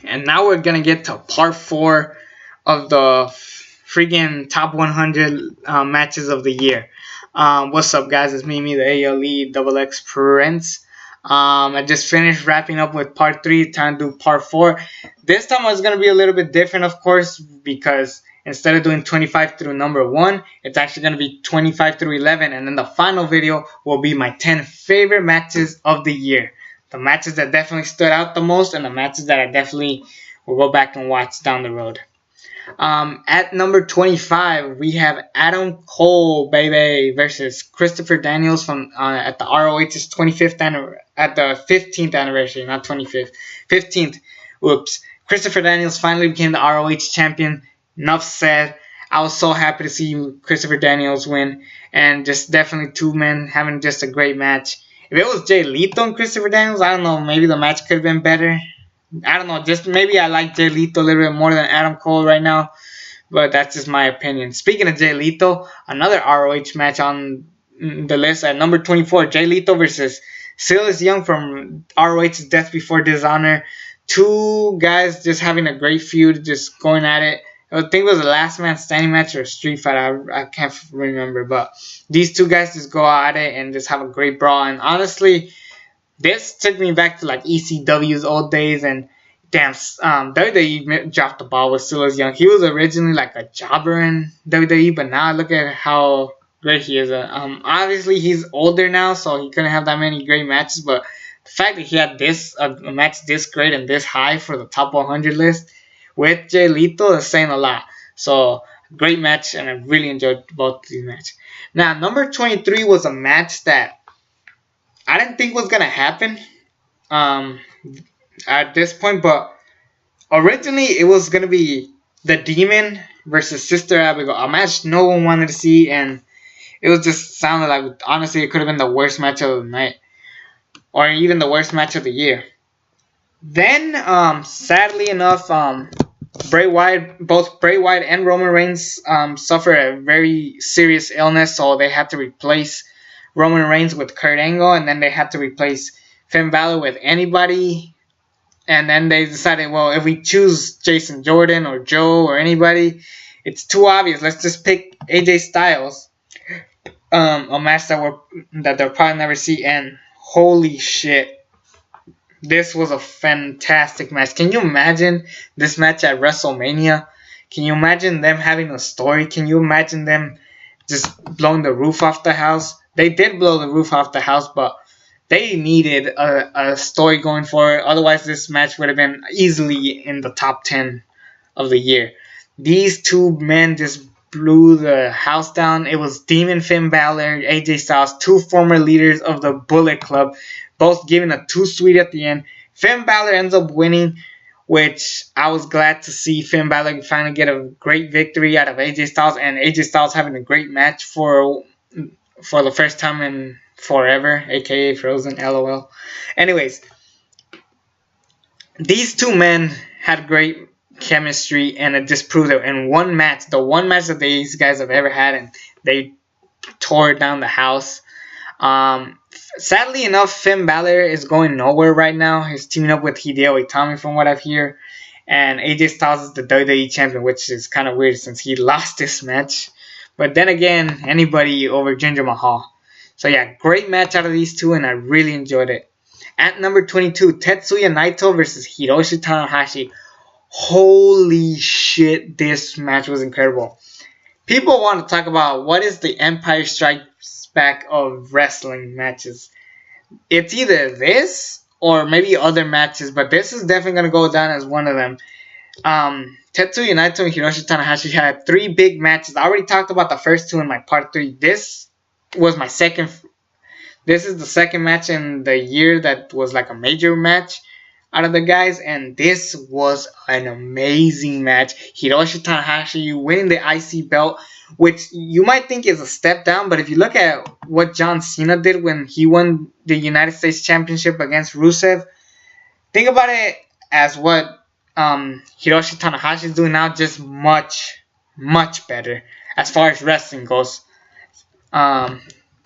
And now we're gonna get to part 4 of the freaking top 100 matches of the year. What's up, guys? It's me, the ALE Double X Prince. I just finished wrapping up with part 3, time to do part 4. This time it's gonna be a little bit different, of course, because instead of doing 25 through number 1, it's actually gonna be 25 through 11, and then the final video will be my 10 favorite matches of the year. The matches that definitely stood out the most, and the matches that I definitely will go back and watch down the road. At number 25, we have Adam Cole, baby, versus Christopher Daniels from at the ROH's 25th at the 15th anniversary, not 25th, 15th. Oops. Christopher Daniels finally became the ROH champion. Enough said. I was so happy to see Christopher Daniels win, and just definitely two men having just a great match. If it was Jay Lethal and Christopher Daniels, I don't know, maybe the match could have been better. I don't know, just maybe I like Jay Lethal a little bit more than Adam Cole right now, but that's just my opinion. Speaking of Jay Lethal, another ROH match on the list at number 24, Jay Lethal versus Silas Young from ROH's Death Before Dishonor. Two guys just having a great feud, just going at it. I think it was a last man standing match or a street fight. I can't remember. But these two guys just go at it and just have a great brawl. And honestly, this took me back to like ECW's old days. And damn, WWE dropped the ball with Silas Young. He was originally like a jobber in WWE, but now look at how great he is. Obviously, he's older now, so he couldn't have that many great matches. But the fact that he had this a match this great and this high for the top 100 list with Jay Lethal is saying a lot. So, great match, and I really enjoyed both these matches. Now, number 23 was a match that I didn't think was going to happen at this point, but originally it was going to be The Demon versus Sister Abigail, a match no one wanted to see, and it was just sounded like, honestly, it could have been the worst match of the night, or even the worst match of the year. Then, sadly enough, both Bray Wyatt and Roman Reigns suffered a very serious illness, so they had to replace Roman Reigns with Kurt Angle, and then they had to replace Finn Balor with anybody. And then they decided, well, if we choose Jason Jordan or Joe or anybody, it's too obvious. Let's just pick AJ Styles, a match that they'll probably never see. And holy shit, this was a fantastic match. Can you imagine this match at WrestleMania? Can you imagine them having a story? Can you imagine them just blowing the roof off the house? They did blow the roof off the house, but they needed a story going forward. Otherwise, this match would have been easily in the top 10 of the year. These two men just blew the house down. It was Demon Finn Balor, AJ Styles, two former leaders of the Bullet Club, both giving a too sweet at the end. Finn Balor ends up winning, which I was glad to see Finn Balor finally get a great victory out of AJ Styles, and AJ Styles having a great match for the first time in forever, aka Frozen, LOL. Anyways, these two men had great chemistry, and it just proved it in one match, the one match that these guys have ever had, and they tore down the house. Sadly enough, Finn Balor is going nowhere right now. He's teaming up with Hideo Itami from what I've heard. And AJ Styles is the WWE champion, which is kind of weird since he lost this match. But then again, anybody over Jinder Mahal. So yeah, great match out of these two, and I really enjoyed it. At number 22, Tetsuya Naito versus Hiroshi Tanahashi. Holy shit, this match was incredible. People want to talk about what is the Empire Strikes Back of wrestling matches. It's either this or maybe other matches, but this is definitely going to go down as one of them. Tetsuya Naito and Hiroshi Tanahashi had three big matches. I already talked about the first two in my part 3. This was my second. This is the second match in the year that was like a major match out of the guys, and this was an amazing match. Hiroshi Tanahashi winning the IC belt, which you might think is a step down, but if you look at what John Cena did when he won the United States Championship against Rusev, think about it as what Hiroshi Tanahashi is doing now, just much, much better as far as wrestling goes.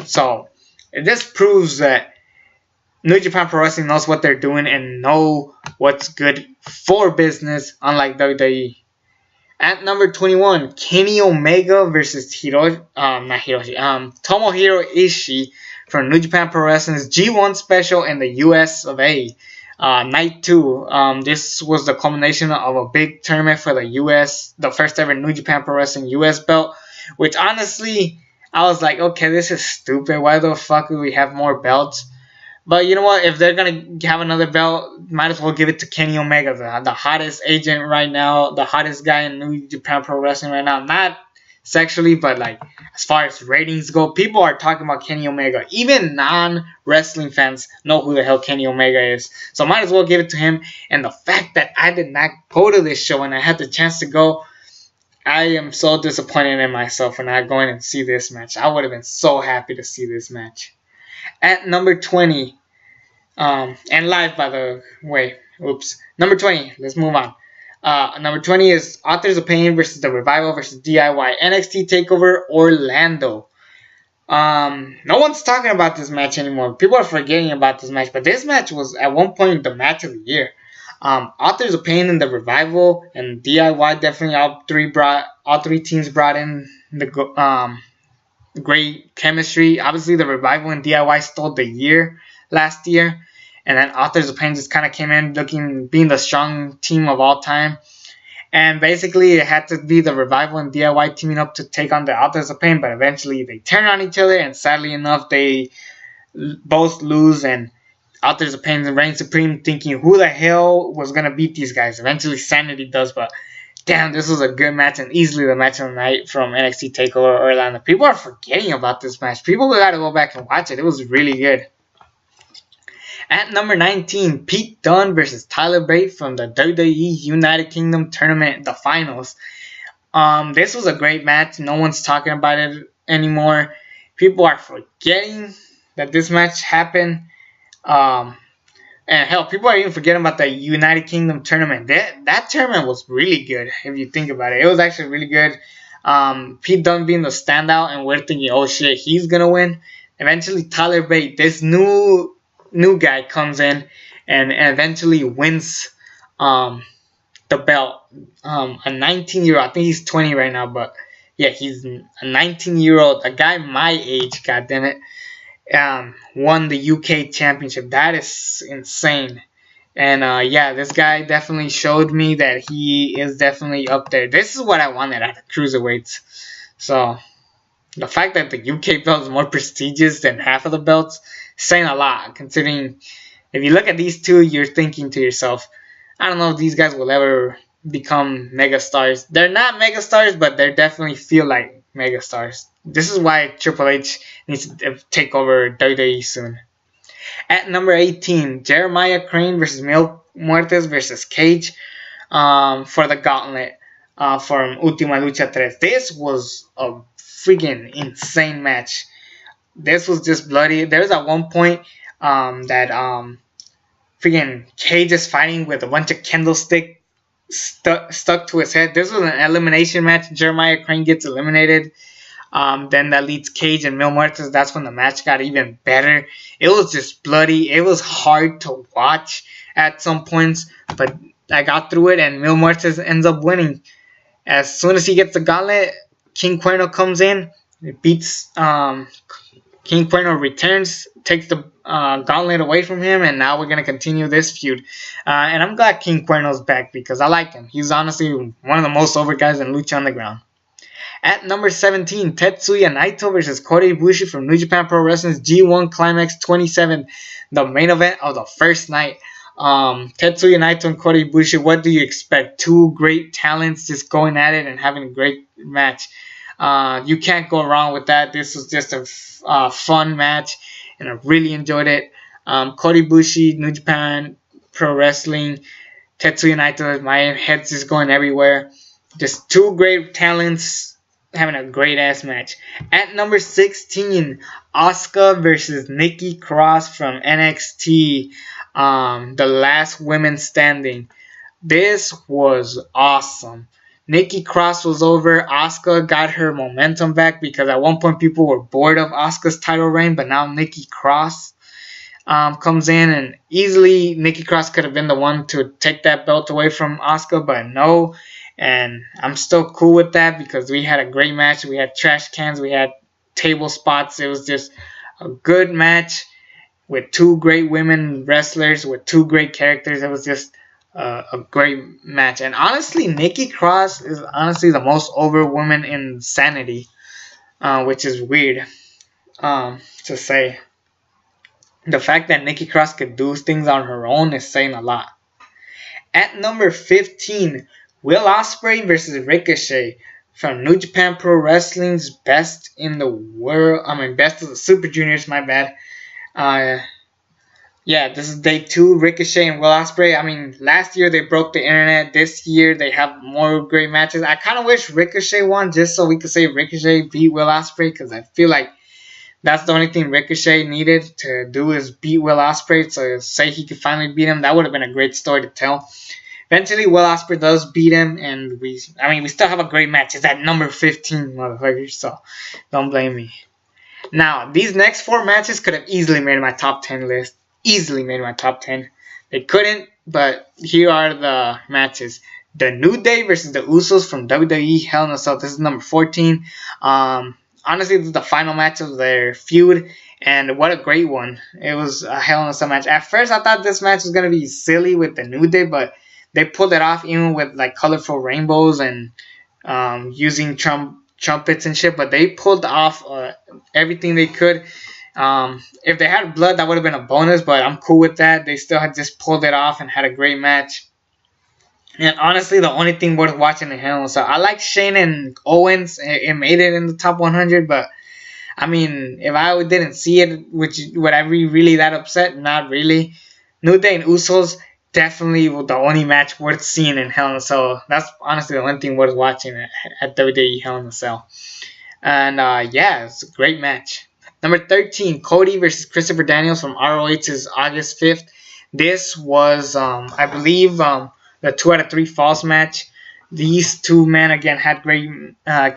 So this proves that New Japan Pro Wrestling knows what they're doing and know what's good for business, unlike WWE. At number 21, Kenny Omega versus Tomohiro Ishii from New Japan Pro Wrestling's G1 special in the US of A. Night 2. This was the culmination of a big tournament for the US, the first ever New Japan Pro Wrestling US belt, which honestly, I was like, okay, this is stupid. Why the fuck would we have more belts? But you know what? If they're going to have another belt, might as well give it to Kenny Omega, the hottest agent right now, the hottest guy in New Japan Pro Wrestling right now. Not sexually, but like as far as ratings go, people are talking about Kenny Omega. Even non-wrestling fans know who the hell Kenny Omega is. So might as well give it to him. And the fact that I did not go to this show and I had the chance to go, I am so disappointed in myself for not going and see this match. I would have been so happy to see this match. At number 20, and live by the way, oops. Number 20, let's move on. Number 20 is Authors of Pain versus The Revival versus DIY. NXT TakeOver Orlando. No one's talking about this match anymore. People are forgetting about this match, but this match was at one point the match of the year. Authors of Pain and The Revival and DIY definitely all three teams brought in the great chemistry. Obviously, The Revival and DIY stole the year last year, and then Authors of Pain just kind of came in being the strong team of all time. And basically, it had to be The Revival and DIY teaming up to take on the Authors of Pain, but eventually they turn on each other, and sadly enough, they both lose, and Authors of Pain reign supreme, thinking who the hell was going to beat these guys. Eventually, SAnitY does, but damn, this was a good match and easily the match of the night from NXT TakeOver Orlando. People are forgetting about this match. People got to go back and watch it. It was really good. At number 19, Pete Dunne versus Tyler Bate from the WWE United Kingdom Tournament, the finals. This was a great match. No one's talking about it anymore. People are forgetting that this match happened. And hell, people are even forgetting about the United Kingdom Tournament. That tournament was really good, if you think about it. It was actually really good. Pete Dunne being the standout, and we're thinking, oh shit, he's going to win. Eventually, Tyler Bate, this new guy, comes in and eventually wins the belt. A 19-year-old, I think he's 20 right now, but yeah, he's a 19-year-old, a guy my age, goddammit, won the UK championship. That is insane. And yeah, this guy definitely showed me that he is definitely up there. This is what I wanted out of cruiserweights. So the fact that the UK belt is more prestigious than half of the belts is saying a lot, considering if you look at these two, you're thinking to yourself, I don't know if these guys will ever become megastars. They're not megastars, but they definitely feel like megastars. This is why Triple H needs to take over WWE soon. At number 18, Jeremiah Crane versus Muertes versus Cage for the gauntlet from Ultima Lucha 3. This was a freaking insane match. This was just bloody. There's at one point that freaking Cage is fighting with a bunch of candlestick stuck to his head. This was an elimination match. Jeremiah Crane gets eliminated. Then that leads Cage and Mil Muertes. That's when the match got even better. It was just bloody. It was hard to watch at some points, but I got through it, and Mil Muertes ends up winning. As soon as he gets the gauntlet, King Cuerno comes in, beats King Cuerno, returns, takes the gauntlet away from him, and now we're going to continue this feud. And I'm glad King Cuerno's back because I like him. He's honestly one of the most over guys in Lucha Underground. At number 17, Tetsuya Naito versus Kota Ibushi from New Japan Pro Wrestling's G1 Climax 27, the main event of the first night. Tetsuya Naito and Kota Ibushi, what do you expect? Two great talents just going at it and having a great match. You can't go wrong with that. This was just a fun match, and I really enjoyed it. Kota Ibushi, New Japan Pro Wrestling, Tetsuya Naito, my head's just going everywhere. Just two great talents having a great ass match. At number 16, Asuka versus Nikki Cross from NXT, the last women standing. This was awesome. Nikki Cross was over. Asuka got her momentum back because at one point people were bored of Asuka's title reign, but now Nikki Cross. comes in, and easily Nikki Cross could have been the one to take that belt away from Asuka, but no. And I'm still cool with that because we had a great match. We had trash cans, we had table spots. It was just a good match with two great women wrestlers with two great characters. It was just a great match. And honestly, Nikki Cross is honestly the most over woman in SAnitY, which is weird to say. The fact that Nikki Cross could do things on her own is saying a lot. At number 15, Will Ospreay versus Ricochet from New Japan Pro Wrestling's Best in the World. Best of the Super Juniors, my bad. Yeah, this is day 2, Ricochet and Will Ospreay. Last year they broke the internet. This year they have more great matches. I kind of wish Ricochet won just so we could say Ricochet beat Will Ospreay, because I feel like that's the only thing Ricochet needed to do is beat Will Ospreay. So say he could finally beat him, that would have been a great story to tell. Eventually, Will Ospreay does beat him, and we still have a great match. It's at number 15, motherfuckers, so don't blame me. Now, these next 4 matches could have easily made my top 10 list. Easily made my top 10. They couldn't, but here are the matches. The New Day versus the Usos from WWE Hell in a Cell. This is number 14. Honestly, this is the final match of their feud, and what a great one. It was a Hell in a Cell match. At first, I thought this match was going to be silly with the New Day, but they pulled it off even with like colorful rainbows and using trumpets and shit. But they pulled off everything they could. If they had blood, that would have been a bonus, but I'm cool with that. They still had just pulled it off and had a great match. And honestly, the only thing worth watching in Hell in a Cell, I like Shane and Owens. It made it in the top 100, but if I didn't see it, would I be really that upset? Not really. New Day and Usos, definitely the only match worth seeing in Hell in a Cell. That's honestly the only thing worth watching at WWE Hell in a Cell. And yeah, it's a great match. Number 13, Cody versus Christopher Daniels from ROH's August 5th. This was, I believe, the 2 out of 3 falls match. These two men again had great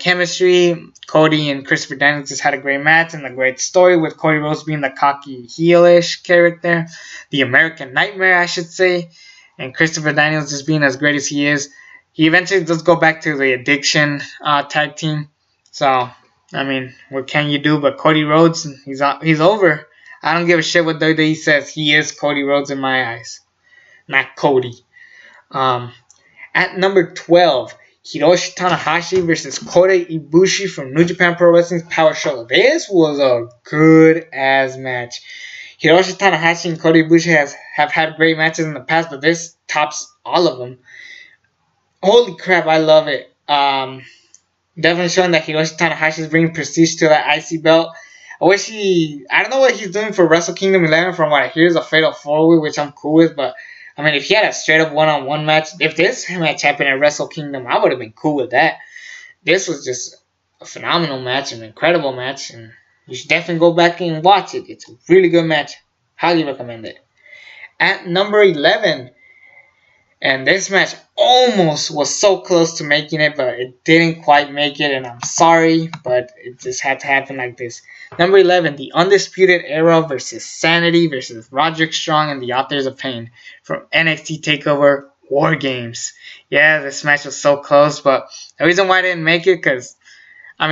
chemistry. Cody and Christopher Daniels just had a great match and a great story, with Cody Rhodes being the cocky heelish character, the American Nightmare, I should say, and Christopher Daniels just being as great as he is. He eventually does go back to the Addiction tag team. So, what can you do? But Cody Rhodes, he's over. I don't give a shit what WWE says. He is Cody Rhodes in my eyes, not Cody. At number 12, Hiroshi Tanahashi versus Kota Ibushi from New Japan Pro Wrestling's Power Struggle. This was a good-ass match. Hiroshi Tanahashi and Kota Ibushi have had great matches in the past, but this tops all of them. Holy crap, I love it. Definitely showing that Hiroshi Tanahashi is bringing prestige to that IC belt. I don't know what he's doing for Wrestle Kingdom 11 from what I hear is a Fatal 4-Way, which I'm cool with, but if he had a straight up one-on-one match, if this match happened at Wrestle Kingdom, I would have been cool with that. This was just a phenomenal match, an incredible match, and you should definitely go back and watch it. It's a really good match. Highly recommend it. At number 11, and this match almost was so close to making it, but it didn't quite make it, and I'm sorry, but it just had to happen like this. Number 11, the Undisputed Era versus SAnitY versus Roderick Strong and the Authors of Pain from NXT TakeOver WarGames. Yeah, this match was so close, but the reason why I didn't make it, because, a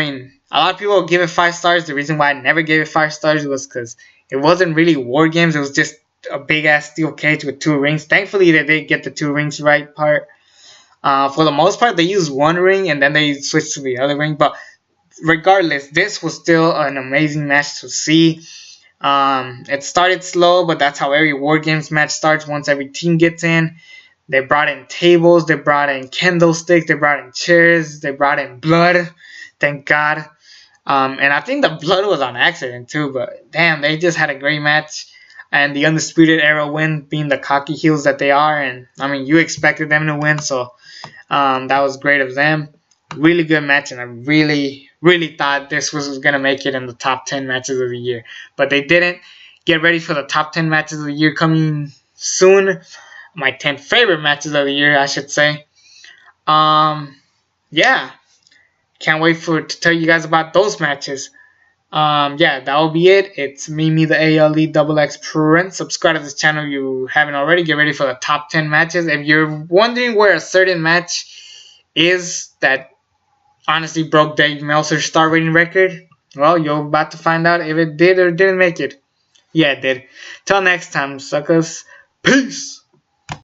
lot of people give it 5 stars. The reason why I never gave it 5 stars was because it wasn't really WarGames. It was just a big-ass steel cage with 2 rings. Thankfully, they did get the 2 rings right part. For the most part, they used 1 ring, and then they switched to the other ring, but regardless, this was still an amazing match to see. It started slow, but that's how every WarGames match starts once every team gets in. They brought in tables, they brought in candlesticks, they brought in chairs, they brought in blood, thank God. And I think the blood was on accident too, but damn, they just had a great match. And the Undisputed Era win, being the cocky heels that they are, and you expected them to win, so that was great of them. Really good match, and I really thought this was going to make it in the top 10 matches of the year. But they didn't. Get ready for the top 10 matches of the year coming soon. My 10 favorite matches of the year, I should say. Yeah. Can't wait to tell you guys about those matches. Yeah, that will be it. It's me, the ALE Double X Prince. Subscribe to this channel if you haven't already. Get ready for the top 10 matches. If you're wondering where a certain match is that honestly broke Dave Meltzer's star rating record, well, you're about to find out if it did or didn't make it. Yeah, it did. Till next time, suckers. Peace!